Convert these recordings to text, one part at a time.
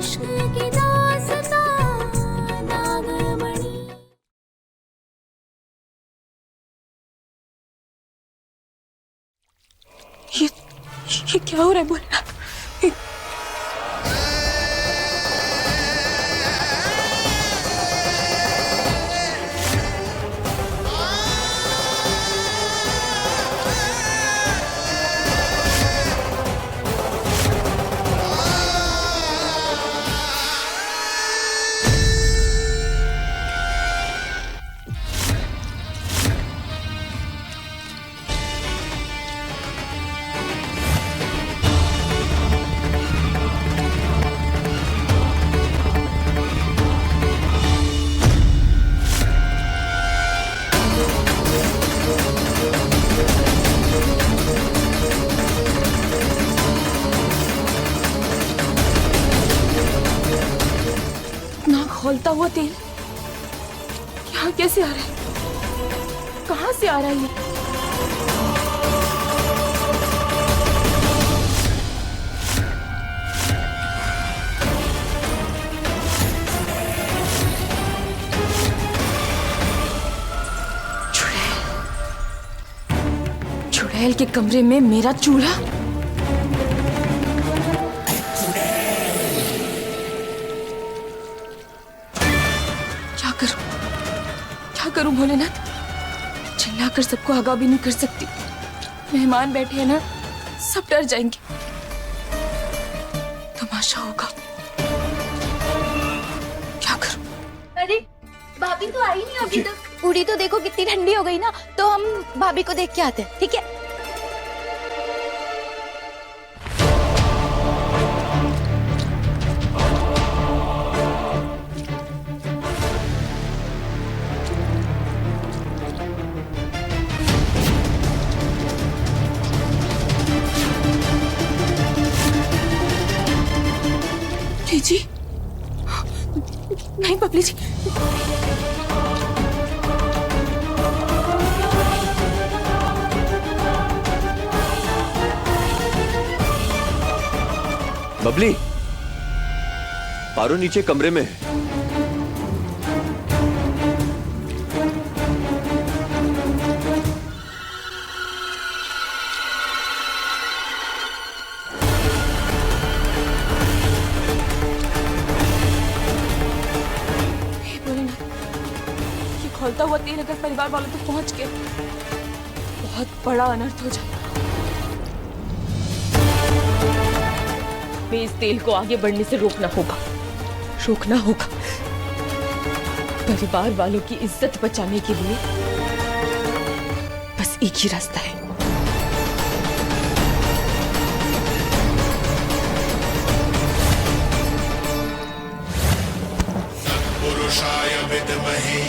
इश्क की दास्तां नागमणि। ये क्या हो रहा है बोलना? खौलता हुआ तेल यहाँ कैसे आ रहा है? कहाँ से आ रहा है ये? चुड़ैल के कमरे में मेरा चूल्हा? क्या करूं भोलेनाथ? चिल्लाकर सबको आगाह भी नहीं कर सकती। मेहमान बैठे हैं ना, सब डर जाएंगे। तमाशा होगा। क्या करूं? अरे भाभी तो आई नहीं अभी तक। पूरी तो देखो कितनी ठंडी हो गई ना, तो हम भाभी को देख के आते हैं, ठीक है? जी नहीं बबली जी, बबली, पारो नीचे कमरे में है। खौलता हुआ तेल अगर परिवार वालों तक पहुंच गया, बहुत बड़ा अनर्थ हो जाएगा। मैं इस तेल को आगे बढ़ने से रोकना होगा। परिवार वालों की इज्जत बचाने के लिए बस एक ही रास्ता है। पुरुषाय विद्महे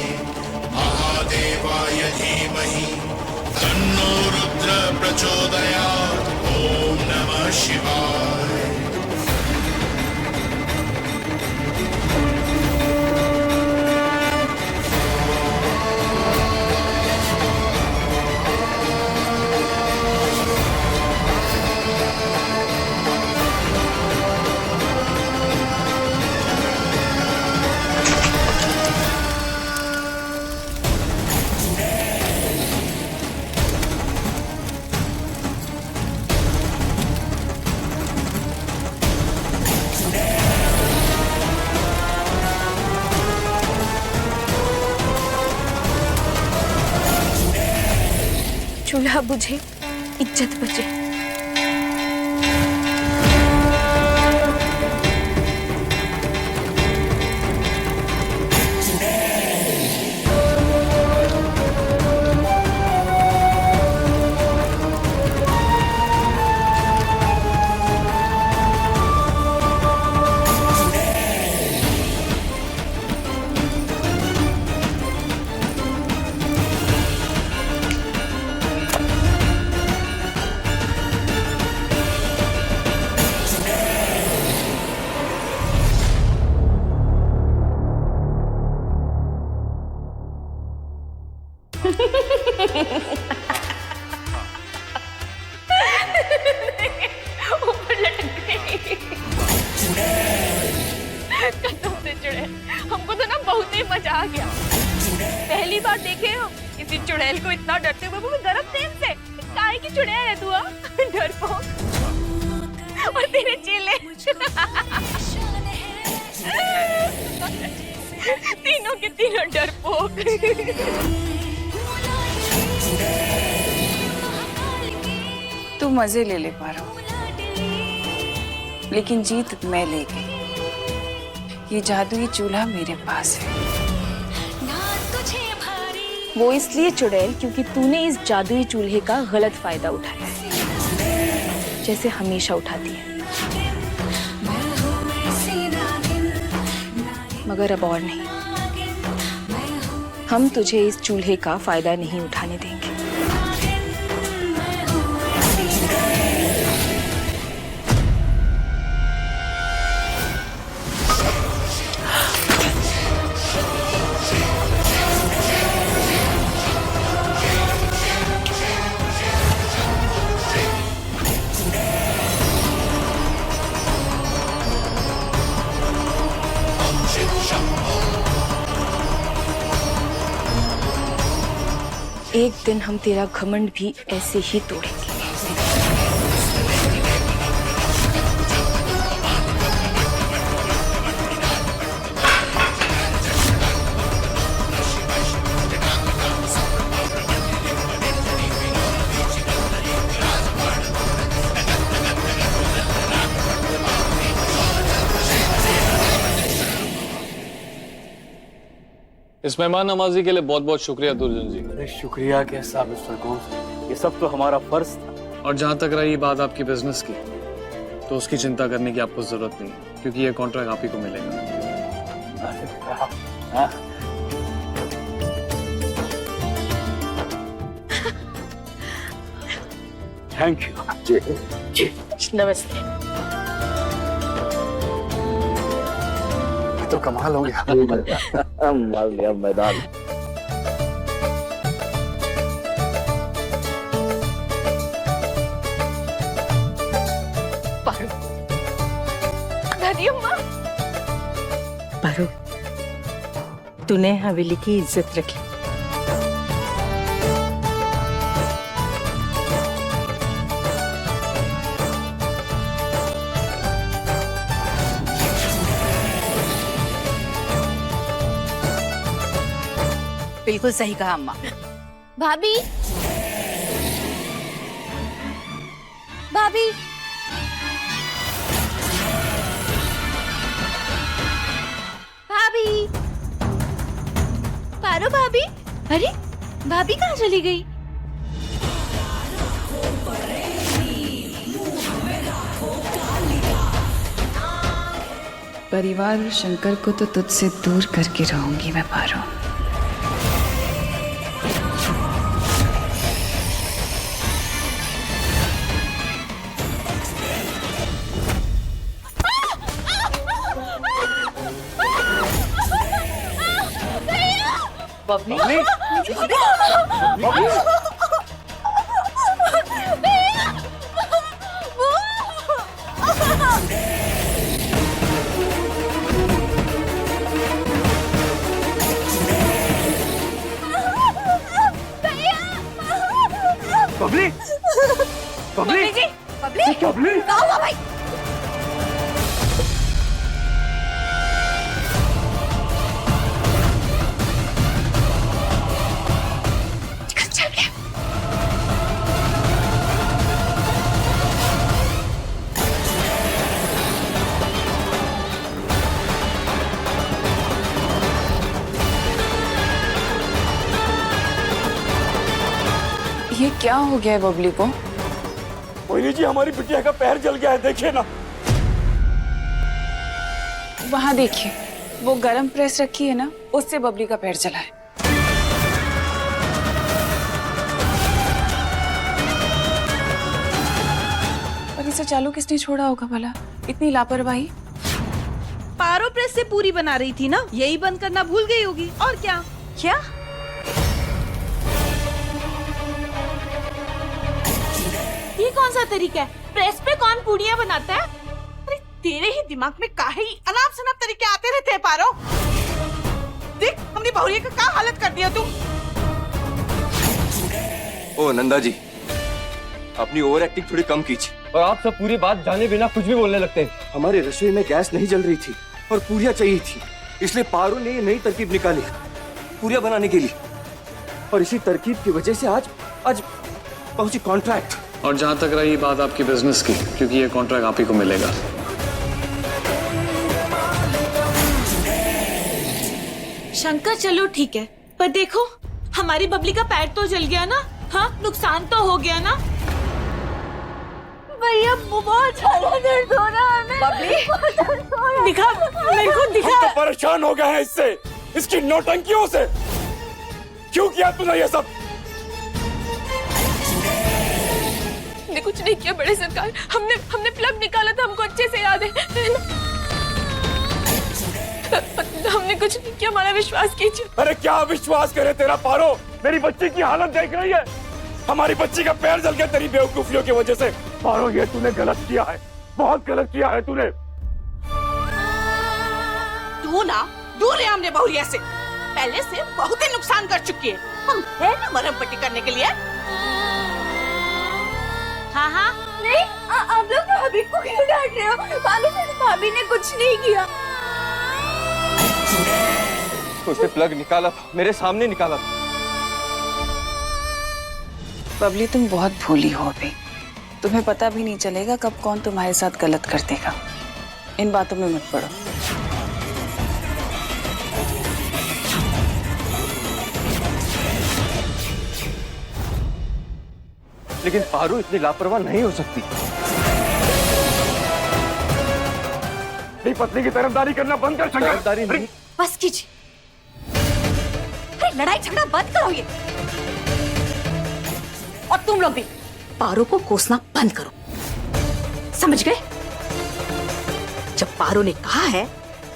महादेवाय धीमहि तन्नो रुद्र प्रचोदयात्। ओम नमः शिवाय। चूल्हा बुझे, इज्जत बचे। ऊपर लटक गई। आ गया। पहली बार देखे हो किसी चुड़ैल को इतना डरते हुए, वो भी गरम तेल से। काहे की चुड़ैल है तू? डरपोक। और तेरे चेले तीनों के तीनों डरपोक। तू मजे ले पा रहा हूँ, लेकिन जीत मैं ले गई। ये जादुई चूल्हा मेरे पास है। वो इसलिए चुड़ैल क्योंकि तूने इस जादुई चूल्हे का गलत फायदा उठाया है, जैसे हमेशा उठाती है। मगर अब और नहीं, हम तुझे इस चूल्हे का फायदा नहीं उठाने देंगे। एक दिन हम तेरा घमंड भी ऐसे ही तोड़ेंगे। इस मेहमान नवाजी के लिए बहुत बहुत शुक्रिया दुर्जन जी। अरे शुक्रिया कैसा मिस्टर गोम्स, ये सब तो हमारा फर्ज था। और जहां तक रही बात आपकी बिजनेस की, तो उसकी चिंता करने की आपको जरूरत नहीं, क्योंकि ये कॉन्ट्रैक्ट आप ही को मिलेगा। Thank you. नमस्ते। तो कमाल हो गया। मार लिया मैदान। दादी अम्मा, पारो, तूने हवेली की इज्जत रखी। बिल्कुल सही कहा अम्मा। भाभी, भाभी, भाभी, पारो भाभी। अरे भाभी कहाँ चली गई? परिवार और शंकर को तो तुझसे दूर करके रहूंगी मैं पारो। बबली, बबली, बबली जी, बबली, बबली, क्या हुआ भाई? ये क्या हो गया है बबली को? मोहिनी जी, हमारी बिटिया का पैर जल गया है, देखिए ना। वहां देखिए, वो गरम प्रेस रखी है ना, उससे बबली का पैर जला है। पर इसे चालू किसने छोड़ा होगा भला? इतनी लापरवाही। पारो प्रेस से पूरी बना रही थी ना, यही बंद करना भूल गई होगी। और क्या? क्या? ये कौन सा तरीका है? प्रेस पे कौन पूड़ियाँ बनाता है? अरे तेरे ही दिमाग में काहे ही अनाप शनाप तरीके आते रहते हैं पारो। देख हमने बहुरिया का क्या हालत कर दिया तू। ओ नंदा जी, अपनी ओवर एक्टिंग थोड़ी कम कीजिए। और आप सब पूरी बात जाने बिना कुछ भी बोलने लगते हैं। हमारे रसोई में गैस नहीं जल रही थी और पूरियां चाहिए थी, इसलिए पारो ने ये नई तरकीब निकाली पूरियां बनाने के लिए, और इसी तरकीब की वजह से आज पहुंची कॉन्ट्रैक्ट। और जहां तक रही बात आपकी बिजनेस की, क्योंकि ये कॉन्ट्रैक्ट आप ही को मिलेगा। शंकर चलो ठीक है, पर देखो हमारी बबली का पैर तो जल गया ना। हाँ, नुकसान तो हो गया ना। भैया बहुत ज्यादा दर्द हो रहा है। बबली दिखा मेरे को, दिखा। तो परेशान हो गया है इससे, इसकी नौटंकियों से। क्यों किया तूने ये सब? हमने कुछ नहीं किया बड़े सरकार, हमने प्लग निकाला था, हमको अच्छे से याद है। हमने कुछ नहीं किया, हमारा विश्वास कीजिए। अरे क्या विश्वास करे तेरा पारो? मेरी बच्ची की हालत देख रही है, हमारी बच्ची का पैर जल गया तेरी बेवकूफियों की वजह से। पारो ये तूने गलत किया है, बहुत गलत किया है तूने। तू ना दूर है हमने बहुरिया से, पहले से बहुत ही नुकसान कर चुकी है। हम है ना मरहम पट्टी करने के लिए। हाँ हाँ नहीं, आप लोग भाभी को क्यों डांट रहे हो? मालूम है भाभी ने कुछ नहीं किया। उसने प्लग निकाला था, मेरे सामने निकाला था। बबली तुम बहुत भोली हो अभी, तुम्हें पता भी नहीं चलेगा कब कौन तुम्हारे साथ गलत कर देगा। इन बातों में मत पड़ो। लेकिन पारो इतनी लापरवाह नहीं हो सकती। नहीं, पत्नी की तरफदारी करना बंद कर। तरफदारी नहीं। बस कीजिए, अरे लड़ाई झगड़ा बंद करो ये। और तुम लोग भी पारो को कोसना बंद करो, समझ गए? जब पारो ने कहा है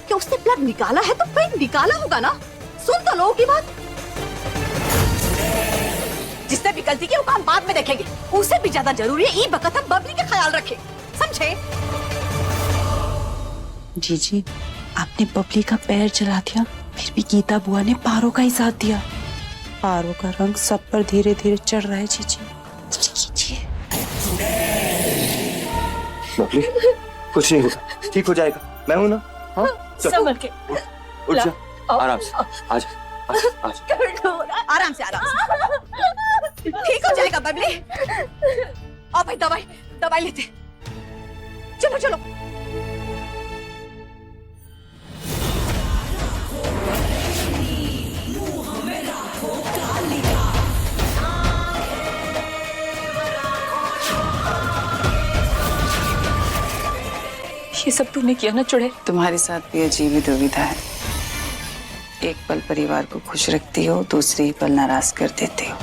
कि उसने प्लग निकाला है तो भाई निकाला होगा ना, सुन तो लोगों की बात। जिसने भी गलती की वो काम बाद में देखेंगे, उसे भी ज्यादा जरूरी है ई वक्त हम बबली का ख्याल रखें, समझे? जीजी, आपने बबली का पैर जला दिया, फिर भी गीता बुआ ने पारो का ही साथ दिया। पारो का रंग सब पर धीरे धीरे चढ़ रहा है जीजी, कीजिए। बबली, कुछ नहीं होगा, ठीक हो जाएगा, मैं हूं ना। हाँ, संभल के उठ जा, आराम से, आजा, आराम से, आराम से। ठीक हो जाएगा बबली। आओ भाई, दवाई लेते। चलो चलो। ये सब तूने किया ना चुड़ैल? तुम्हारे साथ भी अजीब ही दुविधा है। एक पल परिवार को खुश रखती हो, दूसरे पल नाराज कर देती हो।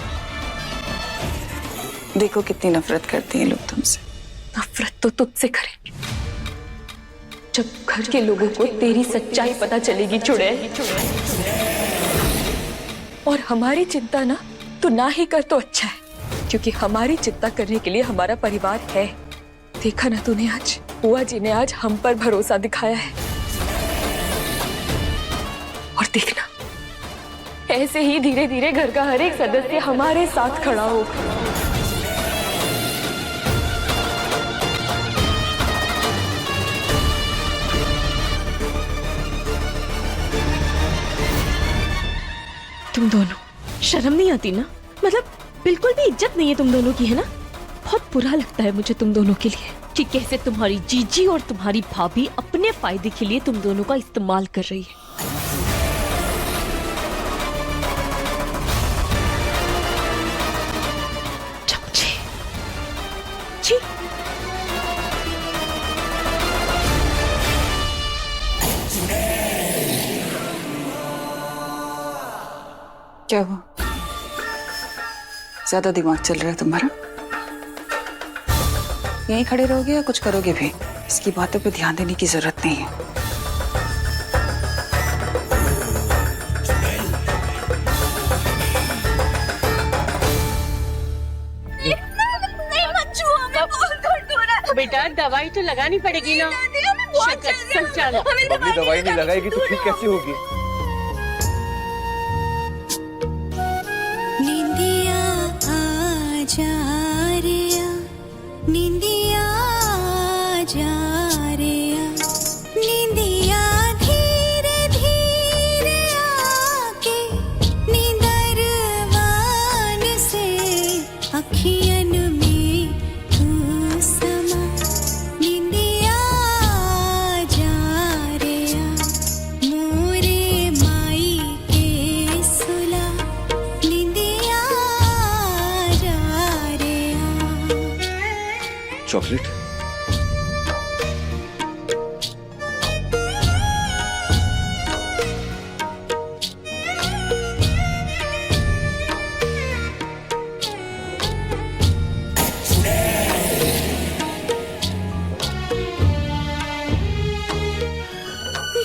देखो कितनी नफरत करती हैं लोग तुमसे। नफरत तो तुझसे करेंगे जब घर के लोगों को तेरी सच्चाई पता चलेगी चुड़ैल। और हमारी चिंता ना तू ना ही कर तो अच्छा है, क्योंकि हमारी चिंता करने के लिए हमारा परिवार है। देखा ना तूने, आज बुआ जी ने आज हम पर भरोसा दिखाया है। और देखना, ऐसे ही धीरे धीरे घर का हर एक सदस्य हमारे साथ खड़ा होगा। तुम दोनों शर्म नहीं आती ना? मतलब बिल्कुल भी इज्जत नहीं है तुम दोनों की, है ना? बहुत बुरा लगता है मुझे तुम दोनों के लिए कि कैसे तुम्हारी जीजी और तुम्हारी भाभी अपने फायदे के लिए तुम दोनों का इस्तेमाल कर रही है। जी क्या हुआ? ज्यादा दिमाग चल रहा है तुम्हारा? यहीं खड़े रहोगे या कुछ करोगे भी? इसकी बातों पे ध्यान देने की जरूरत नहीं है। बेटा दवाई तो लगानी पड़ेगी ना। बबली दवाई नहीं लगाएगी तो ठीक कैसे होगी? चॉकलेट।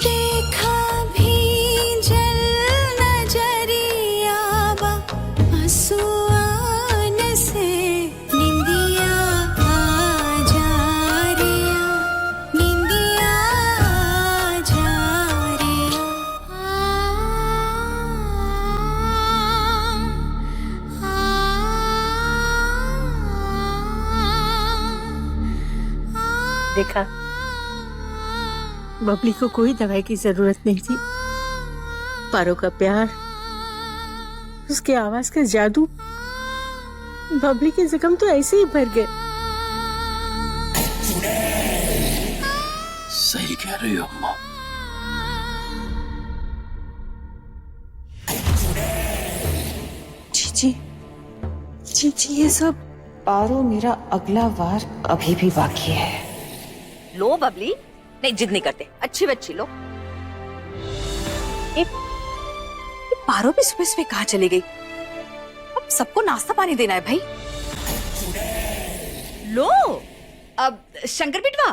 देखा भी जल नजरिया बा आंसुआन से निंदिया आ जा रिया, निंदिया आ जा रिया। देखा, बबली को कोई दवाई की जरूरत नहीं थी। पारो का प्यार, उसके आवाज का जादू, बबली के जख्म तो ऐसे ही भर गए। सही कह रही हो अम्मा। जीजी, जीजी ये सब पारो मेरा अगला वार अभी भी बाकी है। लो बबली, नहीं जिद नहीं करते, अच्छी बच्ची लो। ये पारो भी सुबह सुबह कहाँ चली गई? अब सबको नाश्ता पानी देना है भाई। लो, अब शंकर बिटवा,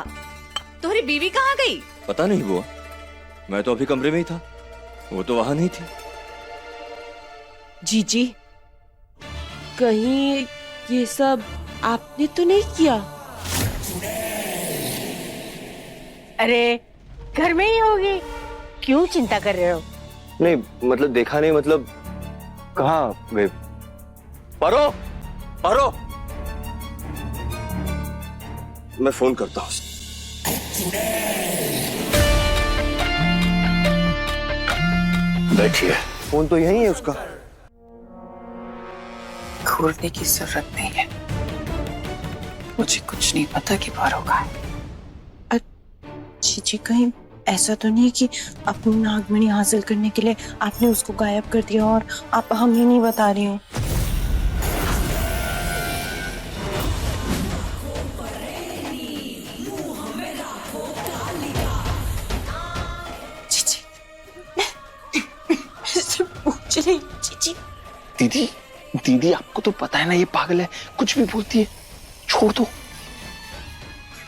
तुम्हारी बीवी कहाँ गई? पता नहीं बुआ, मैं तो अभी कमरे में ही था, वो तो वहां नहीं थी। जीजी, कहीं ये सब आपने तो नहीं किया? अरे घर में ही होगी, क्यों चिंता कर रहे हो? नहीं मतलब देखा नहीं, मतलब कहाँ गए? पारो, पारो, मैं फोन करता हूँ। बैठिए, फोन तो यही है उसका। खोलने की जरूरत नहीं है, मुझे कुछ नहीं पता कि पारो कहाँ है। जीजी, कहीं ऐसा तो नहीं कि अपनी नागमणि हासिल करने के लिए आपने उसको गायब कर दिया और आप हमें नहीं बता रही हो? जीजी, मैं पूछ रही हूँ जीजी। दीदी, दीदी आपको तो पता है ना ये पागल है, कुछ भी बोलती है, छोड़ दो।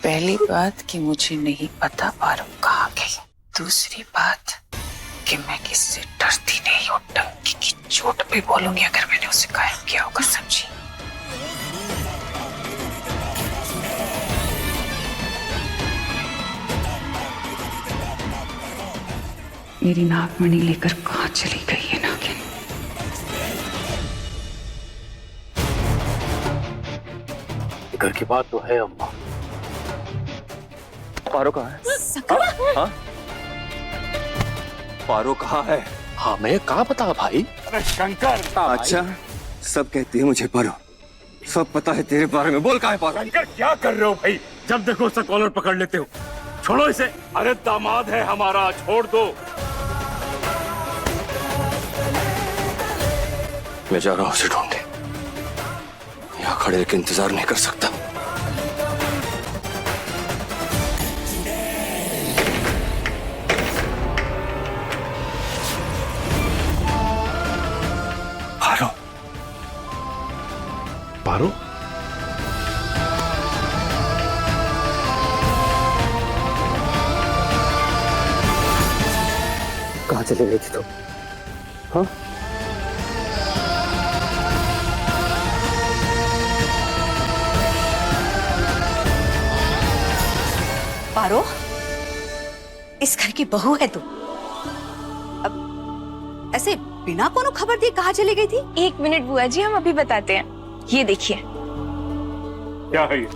पहली बात कि मुझे नहीं पता पारो कहाँ गई। दूसरी बात कि मैं किससे डरती नहीं हूँ, टंकी की चोट पे बोलूंगी अगर मैंने उसे गायब किया होगा, समझी? मेरी नागमणि लेकर कहाँ चली गई है नागिन? घर की बात तो है अम्मा। पारो कहाँ है? हाँ? पारो कहाँ है? हाँ मैं कहाँ पता भाई। अरे शंकर, अच्छा, सब कहती है मुझे पारो, सब पता है तेरे बारे में, बोल कहाँ है पारो? शंकर क्या कर रहे हो भाई? जब देखो उसका कॉलर पकड़ लेते हो, छोड़ो इसे। अरे दामाद है हमारा, छोड़ दो। मैं जा रहा हूँ उसे ढूंढने, यहाँ खड़े के इंतजार नहीं कर सकता। पारो, पारो, कहाँ चले गई थी तुम? हाँ? पारो, इस घर की बहू है तू, अब ऐसे बिना कोनो खबर दिए कहाँ चली गई थी? 1 मिनट बुआ जी, हम अभी बताते हैं। ये देखिए। क्या है ये?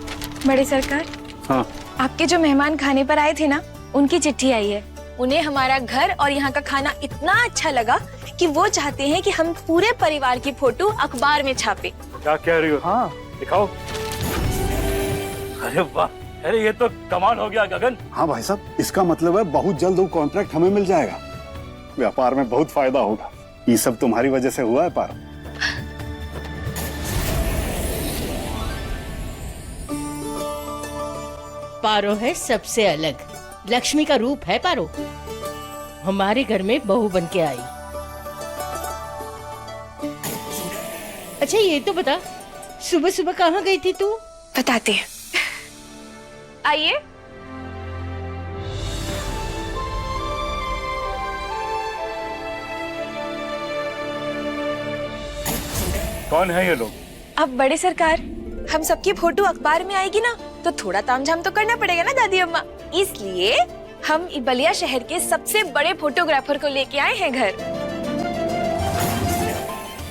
बड़े सरकार, हाँ। आपके जो मेहमान खाने पर आए थे ना, उनकी चिट्ठी आई है। उन्हें हमारा घर और यहाँ का खाना इतना अच्छा लगा कि वो चाहते हैं कि हम पूरे परिवार की फोटो अखबार में छापे। क्या कह रही हो? हाँ दिखाओ। अरे वाह, अरे ये तो कमाल हो गया गगन। हाँ भाई साहब, इसका मतलब है बहुत जल्द वो कॉन्ट्रैक्ट हमें मिल जाएगा, व्यापार में बहुत फायदा होगा। ये सब तुम्हारी वजह से हुआ है पारो। पारो है सबसे अलग, लक्ष्मी का रूप है पारो। हमारे घर में बहू बन के आई। अच्छा ये तो बता, सुबह सुबह कहाँ गई थी तू? बताते हैं, आइए। कौन है ये लोग? अब बड़े सरकार, हम सबकी फोटो अखबार में आएगी ना, तो थोड़ा तामझाम तो करना पड़ेगा ना दादी अम्मा। इसलिए हम बलिया शहर के सबसे बड़े फोटोग्राफर को लेके आए हैं घर।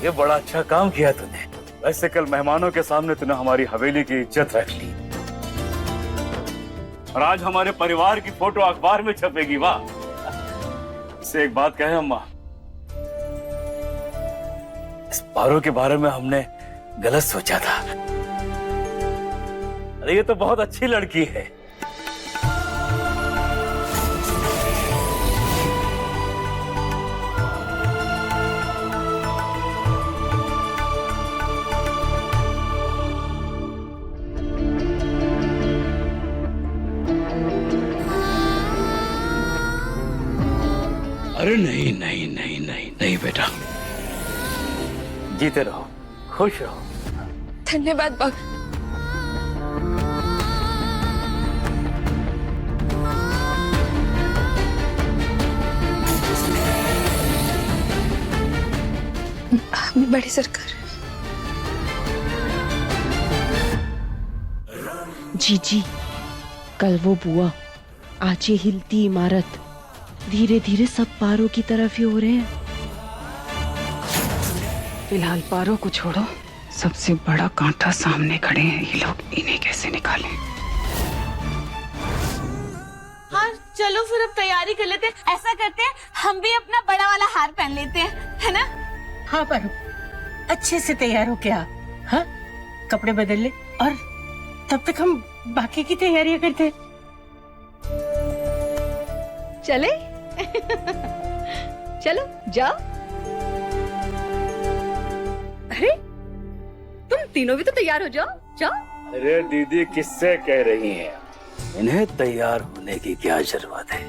ये बड़ा अच्छा काम किया तूने। वैसे कल मेहमानों के सामने तूने हमारी हवेली की इज्जत रख ली, और आज हमारे परिवार की फोटो अखबार में छपेगी। वाह! इससे एक बात कहे अम्मा, इस पारो के बारे में हमने गलत सोचा था। अरे ये तो बहुत अच्छी लड़की है। अरे नहीं नहीं नहीं नहीं नहीं बेटा, जीते रहो, खुश रहो। धन्यवाद बाबू। बड़े सरकार, जी कल वो बुआ, आज ये हिलती इमारत, धीरे धीरे सब पारो की तरफ ही हो रहे हैं। फिलहाल पारो को छोड़ो, सबसे बड़ा कांटा सामने खड़े हैं ये लोग, इन्हें कैसे निकालें? हाँ चलो फिर अब तैयारी कर लेते हैं। ऐसा करते हैं, हम भी अपना बड़ा वाला हार पहन लेते हैं, है ना? हाँ पारो, अच्छे से तैयार हो क्या? हाँ, कपड़े बदल ले और तब तक हम बाकी की तैयारियां करते हैं। चले चलो जाओ। अरे तुम तीनों भी तो तैयार हो जाओ, जाओ। अरे दीदी किससे कह रही हैं? इन्हें तैयार होने की क्या जरूरत है?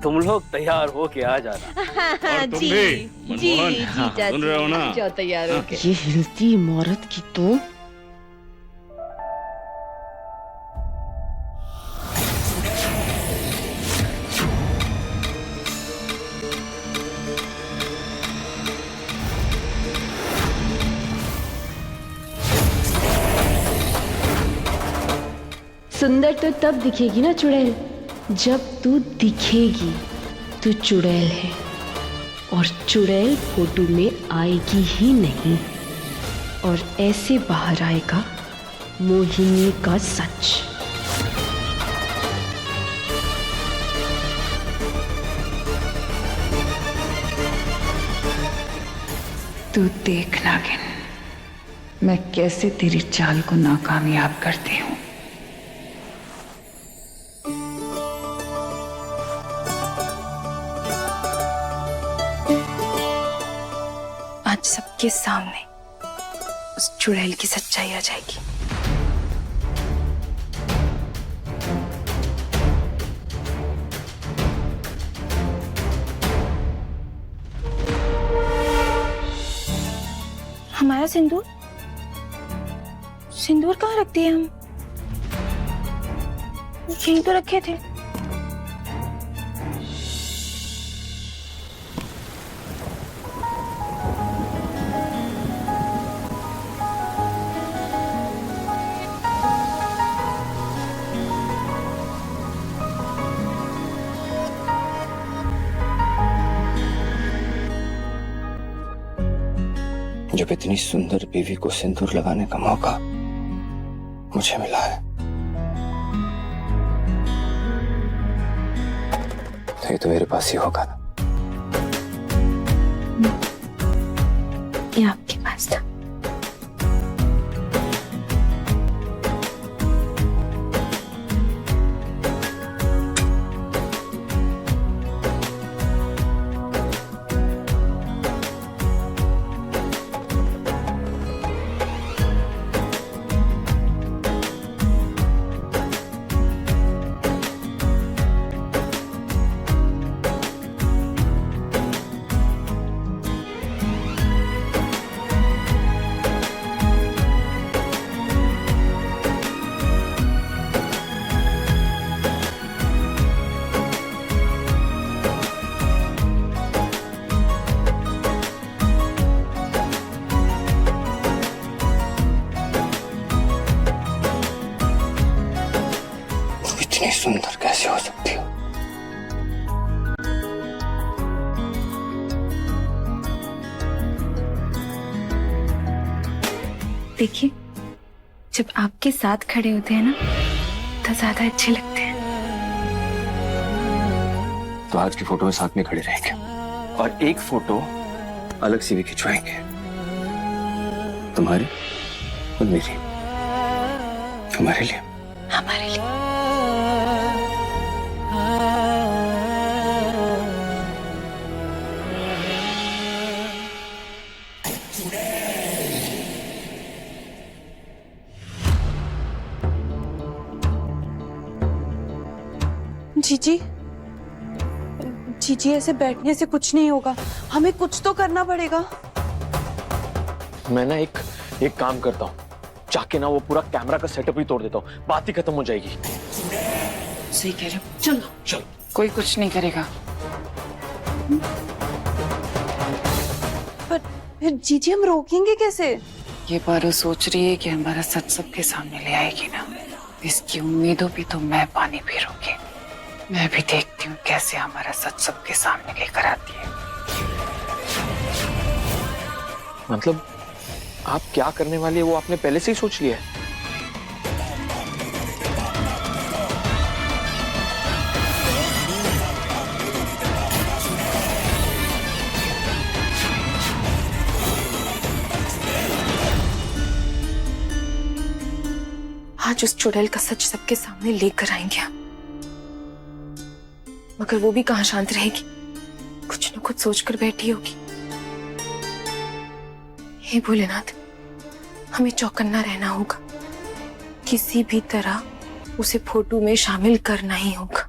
तुम लोग तैयार हो के आ जाना। और तुम भी मनमोहन, सुन रहे हो ना? जाओ तैयार हो के। ये हिलती इमारत की तो सुंदर तो तब दिखेगी ना चुड़ैल, जब तू दिखेगी। तू चुड़ैल है और चुड़ैल फोटो में आएगी ही नहीं, और ऐसे बाहर आएगा मोहिनी का सच। तू देख नागिन, मैं कैसे तेरी चाल को नाकामयाब करती हूँ। आज सबके सामने उस चुड़ैल की सच्चाई आ जाएगी। हमारा सिंदूर, सिंदूर कहाँ रख दिए हम? यहीं तो रखे थे। जब इतनी सुंदर बीवी को सिंदूर लगाने का मौका मुझे मिला है, तो ये तो मेरे पास ही होगा ना। ये आपके पास था। कैसे हो सकती हो? देखिए, जब आपके साथ खड़े होते हैं ना तो ज्यादा अच्छे लगते हैं। तो आज की फोटो में साथ में खड़े रहेंगे और एक फोटो अलग से भी खिंचवाएंगे, तुम्हारी और मेरी, हमारे लिए। हमारे लिए। जीजी, जीजी ऐसे बैठने से कुछ नहीं होगा, हमें कुछ तो करना पड़ेगा। मैं ना एक काम करता हूँ, जाके ना वो पूरा कैमरा का सेटअप ही तोड़ देता हूँ, बात ही खत्म हो जाएगी। सही कह रहे हो। चलो चलो। कोई कुछ नहीं करेगा। पर फिर जीजी हम रोकेंगे कैसे? ये पारो सोच रही है कि हमारा सच सबके सामने ले आएगी ना, इसकी उम्मीदों भी तो मैं पानी फेरूंगी। मैं भी देखती हूँ कैसे हमारा सच सबके सामने लेकर आती है। मतलब आप क्या करने वाली है वो आपने पहले से ही सोच लिया है? आज उस चुड़ैल का सच सबके सामने लेकर आएंगे हम, मगर वो भी कहाँ शांत रहेगी, कुछ न कुछ सोचकर बैठी होगी। हे भोलेनाथ, हमें चौकन्ना रहना होगा, किसी भी तरह उसे फोटो में शामिल करना ही होगा।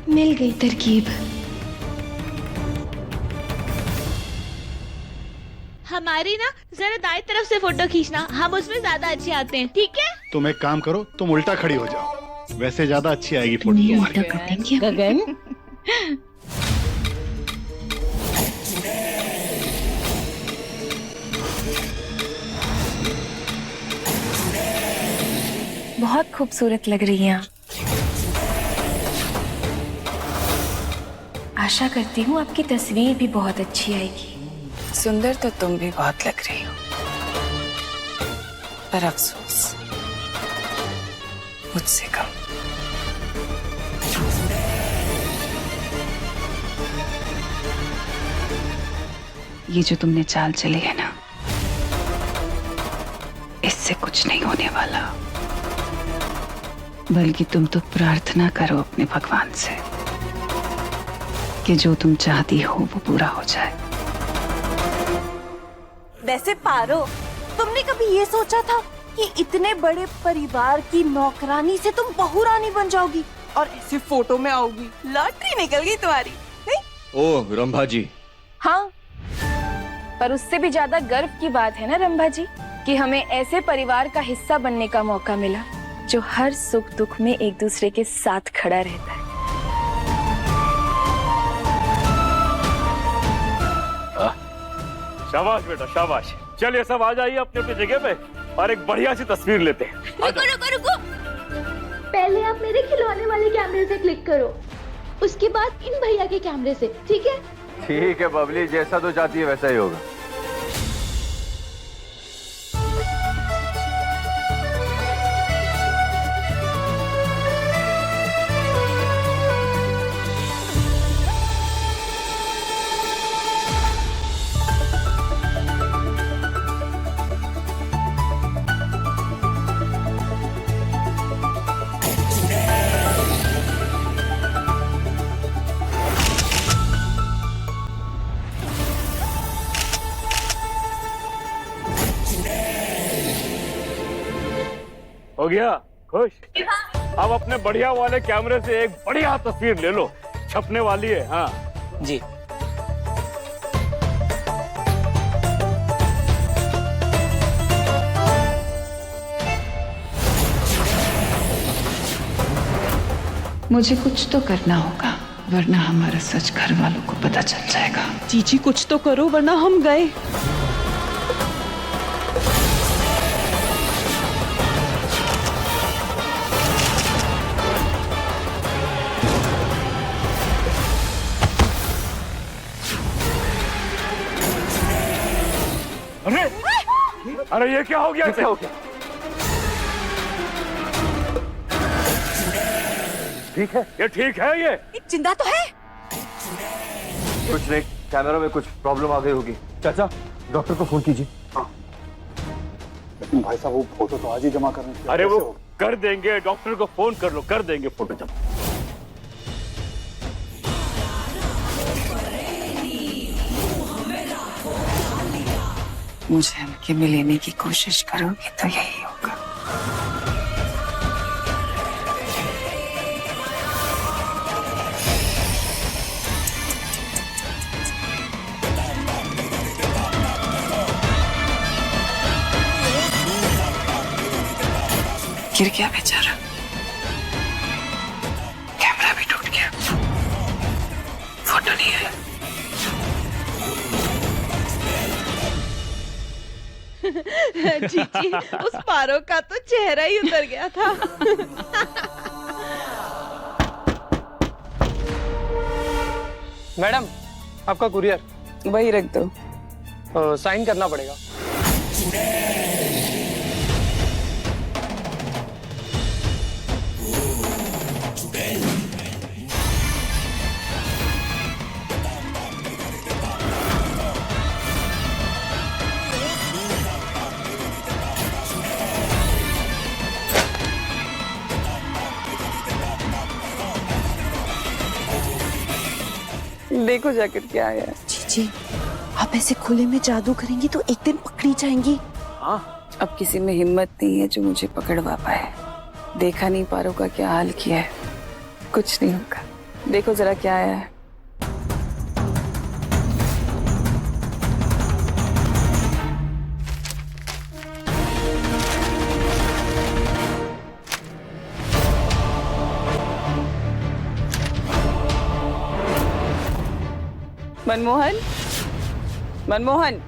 मिल गई तरकीब। हमारी ना जरा दाएं तरफ से फोटो खींचना, हम उसमें ज्यादा अच्छे आते हैं, ठीक है? तुम एक काम करो, तुम उल्टा खड़ी हो जाओ, वैसे ज्यादा अच्छी आएगी फोटो तुम्हारी। गगन, बहुत खूबसूरत लग रही हैं आप। आशा करती हूँ आपकी तस्वीर भी बहुत अच्छी आएगी। सुंदर तो तुम भी बहुत लग रही हो, पर अफसोस मुझसे कम। ये जो तुमने चाल चली है ना, इससे कुछ नहीं होने वाला, बल्कि तुम तो प्रार्थना करो अपने भगवान से कि जो तुम चाहती हो वो पूरा हो जाए। वैसे पारो, तुमने कभी ये सोचा था कि इतने बड़े परिवार की नौकरानी से तुम बहू रानी बन जाओगी और ऐसे फोटो में आओगी? लॉटरी निकल गई तुम्हारी, नहीं? ओह रंभा जी। हाँ, पर उससे भी ज्यादा गर्व की बात है ना रंभा जी, कि हमें ऐसे परिवार का हिस्सा बनने का मौका मिला जो हर सुख दुख में एक दूसरे के साथ खड़ा रहता है। शाबाश बेटा शाबाश। चलिए सब आ जाइए अपनी अपनी जगह पे और एक बढ़िया सी तस्वीर लेते हैं। रुको रुको रुको, पहले आप मेरे खिलौने वाले कैमरे से क्लिक करो, उसके बाद इन भैया के कैमरे से, ठीक है? ठीक है बबली, जैसा तो चाहती है वैसा ही होगा। हो गया खुश? अब अपने बढ़िया वाले कैमरे से एक बढ़िया तस्वीर ले लो, छपने वाली है। हाँ जी। मुझे कुछ तो करना होगा। वरना हमारा सच घर वालों को पता चल जाएगा। जीजी कुछ तो करो वरना हम गए। अरे अरे ये क्या हो गया? क्या हो गया? ठीक है, ये ठीक है? ये जिंदा तो है। कुछ नहीं, कैमरा में कुछ प्रॉब्लम आ गई होगी। चाचा डॉक्टर को फोन कीजिए। लेकिन भाई साहब वो फोटो तो आज ही जमा करने थे। अरे वो कर देंगे, डॉक्टर को फोन कर लो, कर देंगे फोटो जमा। मुझे उनके में लेने की कोशिश करोगे तो यही होगा। गिर गया बेचारा, कैमरा भी टूट गया, फोटो नहीं है। जीजी उस पारो का तो चेहरा ही उतर गया था। मैडम आपका कुरियर वही रख दो। साइन करना पड़ेगा। देखो जैकेट क्या आया है। जीजी आप ऐसे खुले में जादू करेंगी तो एक दिन पकड़ी जाएंगी। हाँ, अब किसी में हिम्मत नहीं है जो मुझे पकड़वा पाए। देखा नहीं पारो का क्या हाल किया है। कुछ नहीं होगा, देखो जरा क्या आया है। मनमोहन, मनमोहन,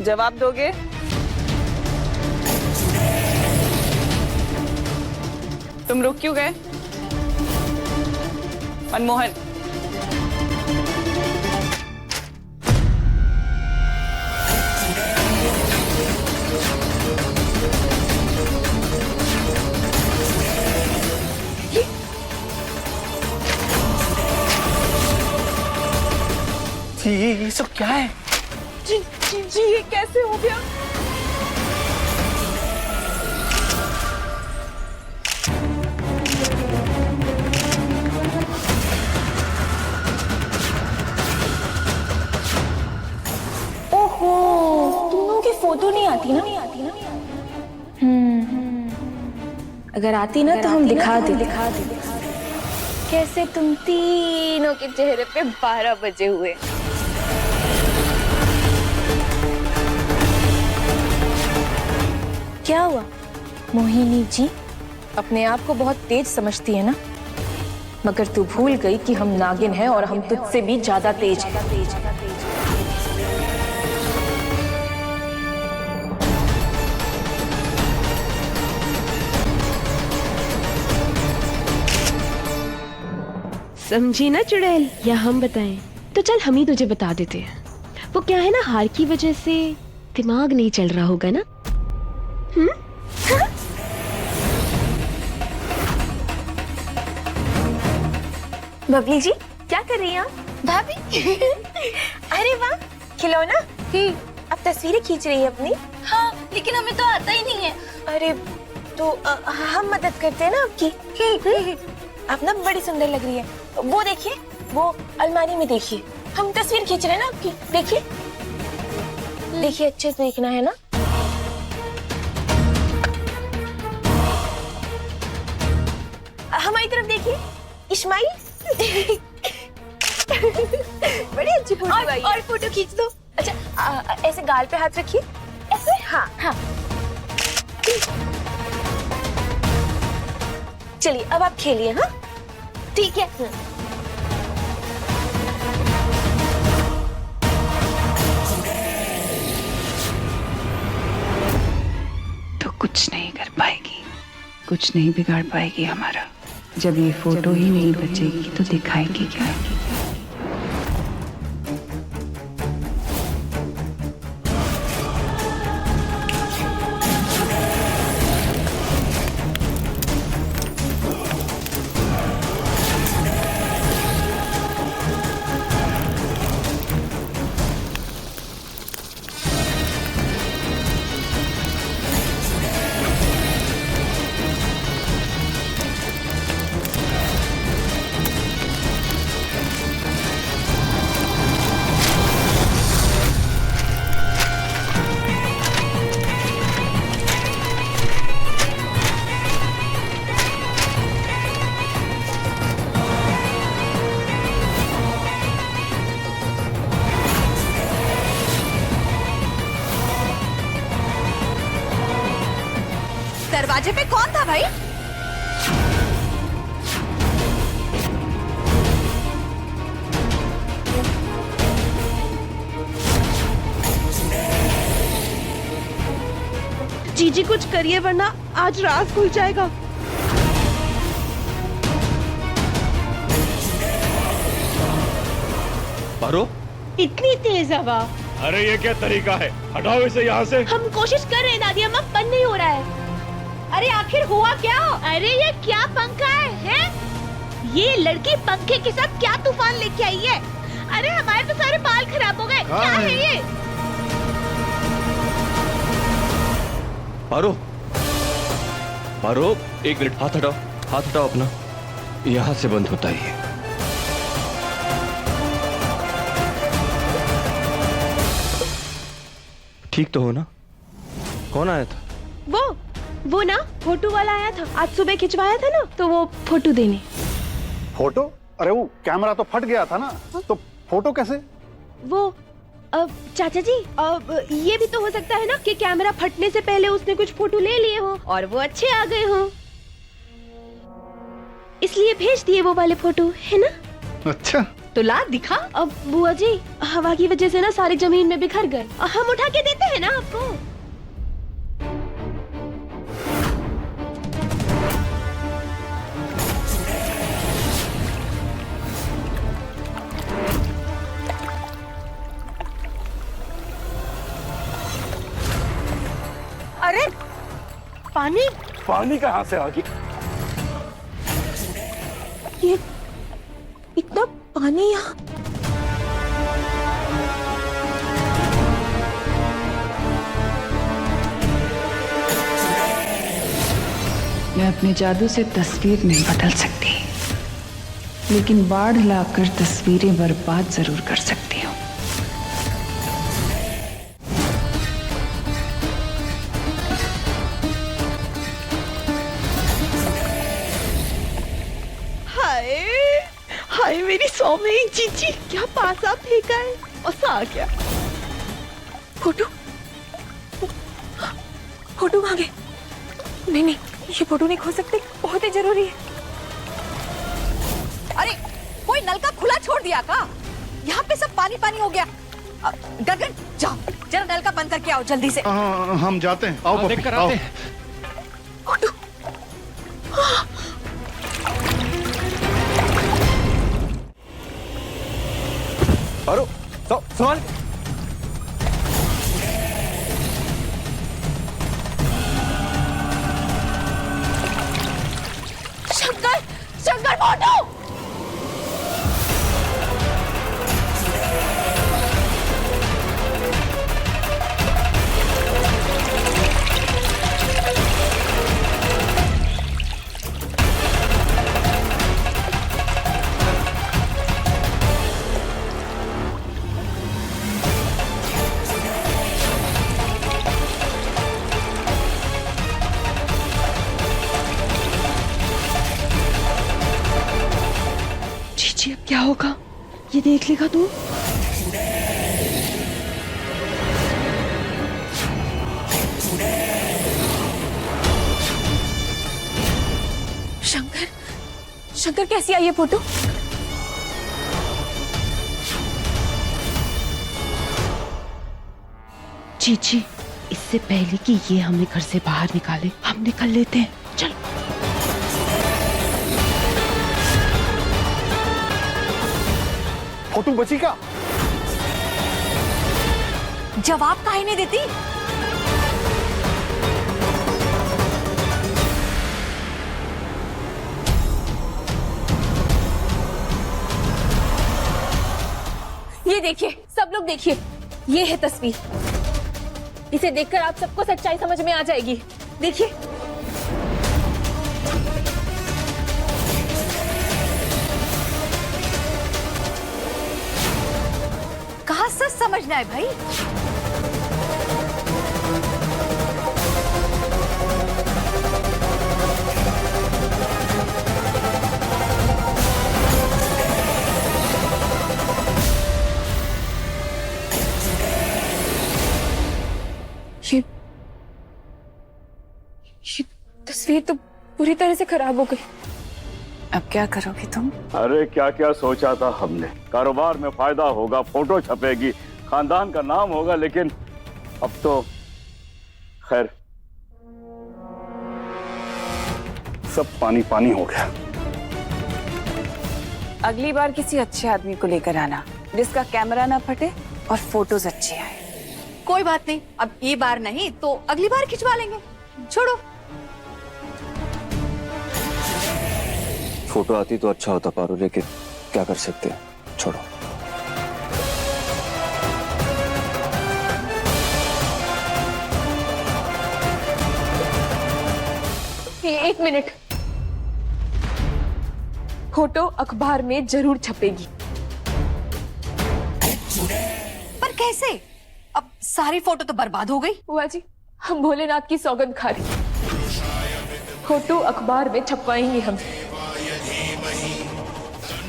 जवाब दोगे? तुम रुक क्यों गए? मनमोहन, ये सब क्या है? जी जी जी ये कैसे हो गया? ओहो, तुम लोगों की फोटो नहीं आती ना? अगर आती ना तो हम दिखा दे। कैसे तुम तीनों के चेहरे पे 12 बजे हुए। क्या हुआ मोहिनी जी, अपने आप को बहुत तेज समझती है ना? मगर तू भूल गई कि हम नागिन हैं और हम तुझसे भी ज्यादा तेज हैं। समझी ना चुड़ैल, या हम बताएं? तो चल हम ही तुझे बता देते हैं। वो क्या है ना, हार की वजह से दिमाग नहीं चल रहा होगा ना। बबली जी क्या कर रही हैं आप? भाभी अरे वाह, खिलौना। अब तस्वीरें खींच रही है अपनी? हाँ, लेकिन हमें तो आता ही नहीं है। अरे तो हम मदद करते हैं ना आपकी। आप ना बड़ी सुंदर लग रही है। वो देखिए, वो अलमारी में देखिए, हम तस्वीर खींच रहे हैं ना आपकी। देखिए देखिए, अच्छे से देखना है ना। हमारी तरफ देखिए, इस्माइल। बड़ी अच्छी फोटो आई। और फोटो खींच दो। अच्छा ऐसे गाल पे हाथ रखिए, ऐसे। हाँ हाँ, चलिए अब आप खेलिए। हाँ ठीक है। तो कुछ नहीं कर पाएगी, कुछ नहीं बिगाड़ पाएगी हमारा। जब ये फोटो ही नहीं बचेगी तो दिखाएगी क्या? दरवाजे पे कौन था भाई? जीजी कुछ करिए वरना आज राज खुल जाएगा। पारो, इतनी तेज हवा। अरे ये क्या तरीका है, हटाओ इसे यहाँ से। हम कोशिश कर रहे हैं दादी अम्मा, बंद नहीं हो रहा है। अरे आखिर हुआ क्या? अरे ये क्या पंखा है? ये लड़की पंखे के साथ क्या तूफान लेके आई है? अरे हमारे तो सारे बाल खराब हो गए। क्या है ये? पारो, पारो, एक मिनट, हाथ हटाओ, हाथ हटाओ अपना। यहाँ से बंद होता है ये। ठीक तो हो ना? कौन आया था? वो ना फोटो वाला आया था, आज सुबह खिंचवाया था ना, तो वो फोटो देने। फोटो? अरे वो कैमरा तो फट गया था ना, तो फोटो कैसे? वो चाचा जी, ये भी तो हो सकता है ना कि कैमरा फटने से पहले उसने कुछ फोटो ले लिए हो और वो अच्छे आ गए हो, इसलिए भेज दिए वो वाले फोटो, है ना? अच्छा, तो ला दिखा। अब बुआ जी, हवा की वजह से ना सारी जमीन में बिखर गए, हम उठा के देते हैं ना आपको। अरे पानी पानी कहाँ से आ गई? ये इतना पानी यहाँ? मैं अपने जादू से तस्वीर नहीं बदल सकती, लेकिन बाढ़ लाकर तस्वीरें बर्बाद जरूर कर सकती हूँ। हाय मेरी सौम्य जीजी, क्या पासा फेंका है और सा आ गया। फोटो फोटो कहाँ गए? नहीं, ये फोटो नहीं खो सकते, बहुत ही जरूरी है। अरे कोई नल का खुला छोड़ दिया का? यहाँ पे सब पानी पानी हो गया। गगन जाओ जरा नल का बंद करके आओ जल्दी से। हम जाते हैं, आओ देख कर आते हैं। फोटो पारो, सवाल। शंकर फोटो। अब क्या होगा ये देख लेगा तू। शंकर कैसी आई ये फोटो? जी इससे पहले कि ये हमें घर से बाहर निकाले हम निकल लेते हैं। चलो। फोटो बची का? जवाब काहे नहीं देती? ये देखिए, सब लोग देखिए, ये है तस्वीर। इसे देखकर आप सबको सच्चाई समझ में आ जाएगी। देखिए। कहाँ सच समझना है भाई? ये तस्वीर तो पूरी तरह से खराब हो गई। अब क्या करोगी तुम? अरे क्या क्या सोचा था हमने, कारोबार में फायदा होगा, फोटो छपेगी, खानदान का नाम होगा, लेकिन अब तो खैर सब पानी पानी हो गया। अगली बार किसी अच्छे आदमी को लेकर आना जिसका कैमरा ना फटे और फोटोज अच्छे आए। कोई बात नहीं, अब ये बार नहीं तो अगली बार खिंचवा लेंगे। छोड़ो। फोटो आती तो अच्छा होता पारो, लेकिन क्या कर सकते हैं, छोड़ो। एक मिनट, फोटो अखबार में जरूर छपेगी। पर कैसे? अब सारी फोटो तो बर्बाद हो गई। बुआ जी, हम भोलेनाथ की सौगंध खा रही, फोटो अखबार में छपवाएंगे हम।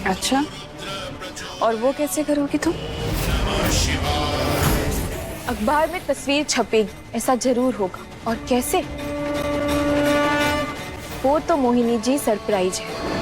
अच्छा, और वो कैसे करोगी तुम? अखबार में तस्वीर छपेगी, ऐसा जरूर होगा। और कैसे, वो तो मोहिनी जी सरप्राइज है।